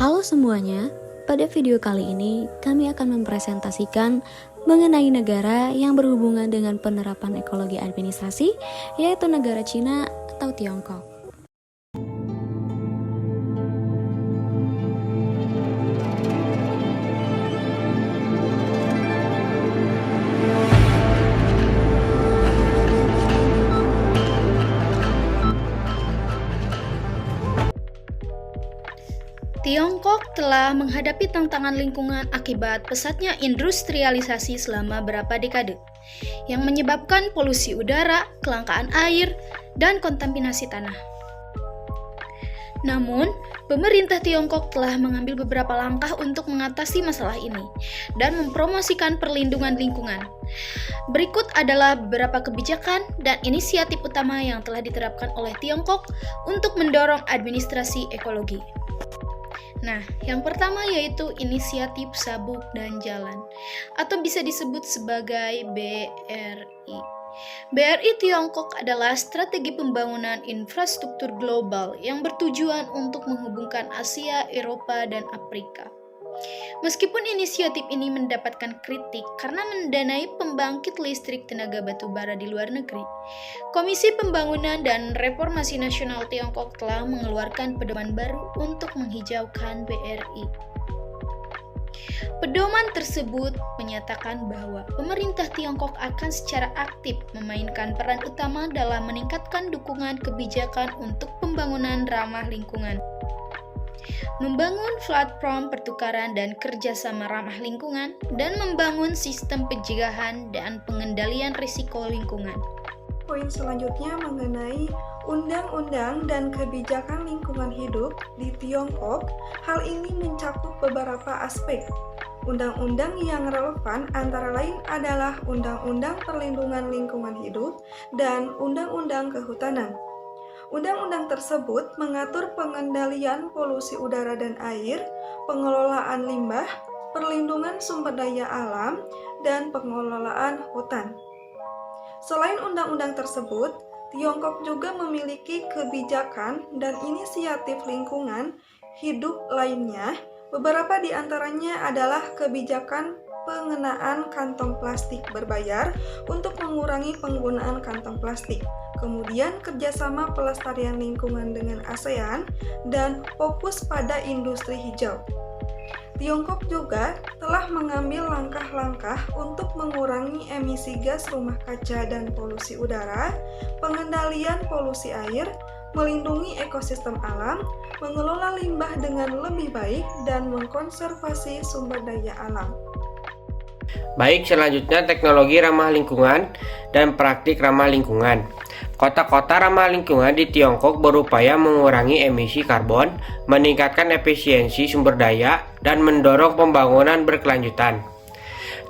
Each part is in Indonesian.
Halo semuanya, pada video kali ini kami akan mempresentasikan mengenai negara yang berhubungan dengan penerapan ekologi administrasi, yaitu negara Cina atau Tiongkok. Tiongkok telah menghadapi tantangan lingkungan akibat pesatnya industrialisasi selama beberapa dekade, yang menyebabkan polusi udara, kelangkaan air, dan kontaminasi tanah. Namun, pemerintah Tiongkok telah mengambil beberapa langkah untuk mengatasi masalah ini dan mempromosikan perlindungan lingkungan. Berikut adalah beberapa kebijakan dan inisiatif utama yang telah diterapkan oleh Tiongkok untuk mendorong administrasi ekologi. Nah, yang pertama yaitu inisiatif sabuk dan jalan, atau bisa disebut sebagai BRI. BRI Tiongkok adalah strategi pembangunan infrastruktur global yang bertujuan untuk menghubungkan Asia, Eropa, dan Afrika. Meskipun inisiatif ini mendapatkan kritik karena mendanai pembangkit listrik tenaga batu bara di luar negeri, Komisi Pembangunan dan Reformasi Nasional Tiongkok telah mengeluarkan pedoman baru untuk menghijaukan BRI. Pedoman tersebut menyatakan bahwa pemerintah Tiongkok akan secara aktif memainkan peran utama dalam meningkatkan dukungan kebijakan untuk pembangunan ramah lingkungan, membangun platform pertukaran dan kerjasama ramah lingkungan, dan membangun sistem pencegahan dan pengendalian risiko lingkungan. Poin selanjutnya mengenai undang-undang dan kebijakan lingkungan hidup di Tiongkok. Hal ini mencakup beberapa aspek. Undang-undang yang relevan antara lain adalah Undang-Undang Perlindungan Lingkungan Hidup dan Undang-Undang Kehutanan. Undang-undang tersebut mengatur pengendalian polusi udara dan air, pengelolaan limbah, perlindungan sumber daya alam, dan pengelolaan hutan. Selain undang-undang tersebut, Tiongkok juga memiliki kebijakan dan inisiatif lingkungan hidup lainnya. Beberapa di antaranya adalah kebijakan pengenaan kantong plastik berbayar untuk mengurangi penggunaan kantong plastik, kemudian kerjasama pelestarian lingkungan dengan ASEAN, dan fokus pada industri hijau. Tiongkok juga telah mengambil langkah-langkah untuk mengurangi emisi gas rumah kaca dan polusi udara, pengendalian polusi air, melindungi ekosistem alam, mengelola limbah dengan lebih baik, dan mengkonservasi sumber daya alam. Baik, selanjutnya teknologi ramah lingkungan dan praktik ramah lingkungan. Kota-kota ramah lingkungan di Tiongkok berupaya mengurangi emisi karbon, meningkatkan efisiensi sumber daya, dan mendorong pembangunan berkelanjutan.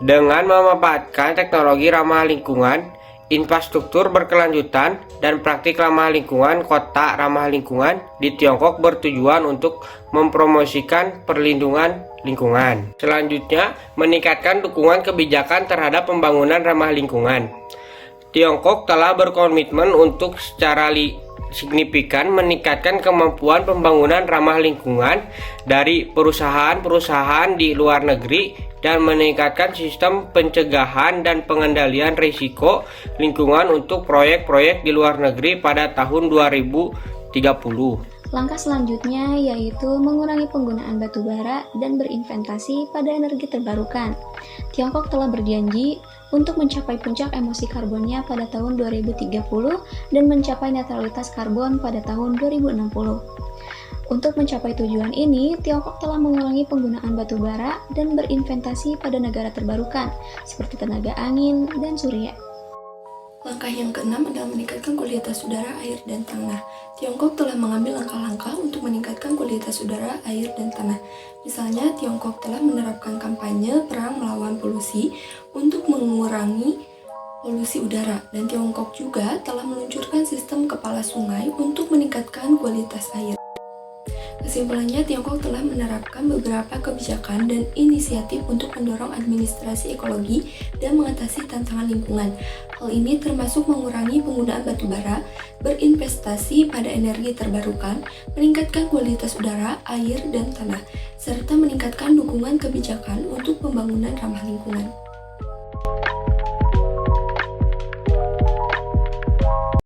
Dengan memanfaatkan teknologi ramah lingkungan, infrastruktur berkelanjutan, dan praktik ramah lingkungan, kota ramah lingkungan di Tiongkok bertujuan untuk mempromosikan perlindungan lingkungan. Selanjutnya, meningkatkan dukungan kebijakan terhadap pembangunan ramah lingkungan. Tiongkok telah berkomitmen untuk secara signifikan meningkatkan kemampuan pembangunan ramah lingkungan dari perusahaan-perusahaan di luar negeri dan meningkatkan sistem pencegahan dan pengendalian risiko lingkungan untuk proyek-proyek di luar negeri pada tahun 2030. Langkah selanjutnya yaitu mengurangi penggunaan batu bara dan berinvestasi pada energi terbarukan. Tiongkok telah berjanji untuk mencapai puncak emisi karbonnya pada tahun 2030 dan mencapai netralitas karbon pada tahun 2060. Untuk mencapai tujuan ini, Tiongkok telah mengurangi penggunaan batu bara dan berinvestasi pada negara terbarukan seperti tenaga angin dan surya. Langkah yang keenam adalah meningkatkan kualitas udara, air, dan tanah. Tiongkok telah mengambil langkah-langkah untuk meningkatkan kualitas udara, air, dan tanah. Misalnya, Tiongkok telah menerapkan kampanye perang melawan polusi untuk mengurangi polusi udara, dan Tiongkok juga telah meluncurkan sistem kepala sungai untuk meningkatkan kualitas air. Kesimpulannya, Tiongkok telah menerapkan beberapa kebijakan dan inisiatif untuk mendorong administrasi ekologi dan mengatasi tantangan lingkungan. Hal ini termasuk mengurangi penggunaan batu bara, berinvestasi pada energi terbarukan, meningkatkan kualitas udara, air, dan tanah, serta meningkatkan dukungan kebijakan untuk pembangunan ramah lingkungan.